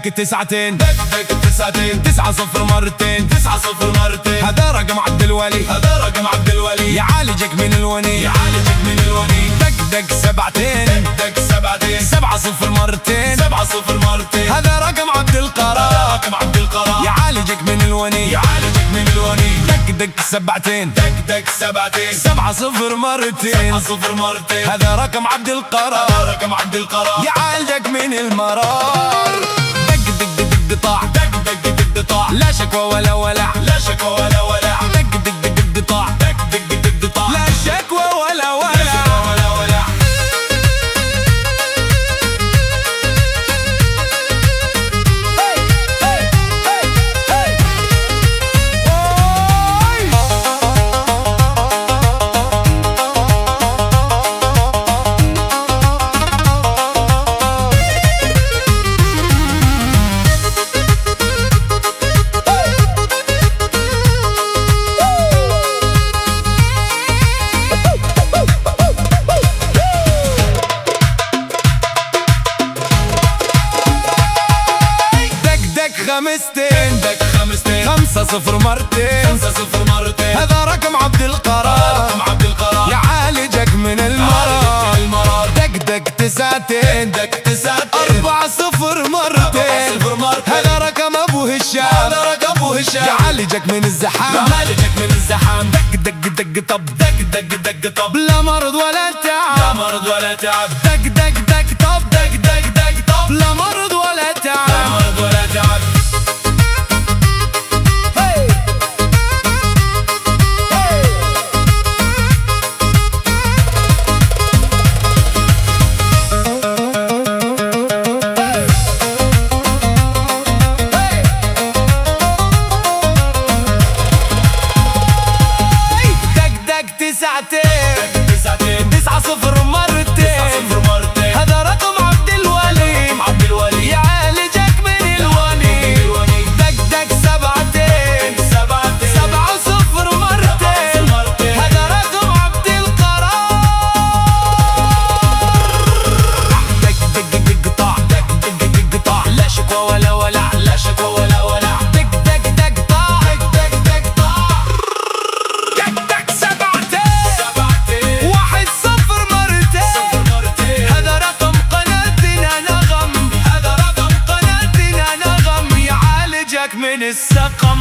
تسعتين، دق دق تسعتين، 9-0 مرتين، 9-0 مرتين. هذا رقم عبد الولي، هذا رقم عبد الولي، يعالجك من الوني، يعالجك من الوني. دق دق سبعتين، دق دق سبعتين، 7-0 مرتين، 7-0 مرتين. هذا رقم عبد القرار، رقم عبد القرار، يعالجك من الوني، يعالجك من الوني. دق دق سبعتين، دق دق سبعتين، 7-0 مرتين، 7-0 مرتين. هذا رقم عبد القرار، هذا رقم عبد القرار، يعالجك من المرار. دق دق دق دق طاع، دق دق دق دق طاع، لا شكوى ولا ولع، لا شكوى ولا ولع. دق دق دق دق طاع، دق دق دق دق طاع، لا شكوى ولا ولع. خمستين، دق خمستين، 5-0 مرتين، 5-0 مرتين. هذا رقم عبد القرار، رقم عبد القرار، يعالجك من المرار. دق دق تسعتين، دق تسعتين، 4-0 مرتين، 4-0 مرتين. هذا رقم ابو هشام، هذا رقم ابو هشام، يعالجك من الزحام، يعالجك من الزحام. دق دق دق طب، دق دق دق طب، لا مرض ولا تعب، لا مرض ولا تعب. دق دق دق طب، دق دق دق طب، لا مرض ولا تعب، لا مرض ولا تعب. تسعتين، 9-0 مرتين، هذا رقم عبد الولي، يعالجك من الوني. دق دق سبعتين، 7-0 مرتين، هذا رقم عبد القرار. دق دق دق طاع، دق دق دق طاع، لا شكوى ولا ولع، لا شكوى ولا ولع. دق دق دق طاع، دق دق دق طاع، دق دق سبعتين، 1-0 مرتين. هذا رقم قناتنا نغم، هذا رقم قناتنا نغم، يعالجك من السقم.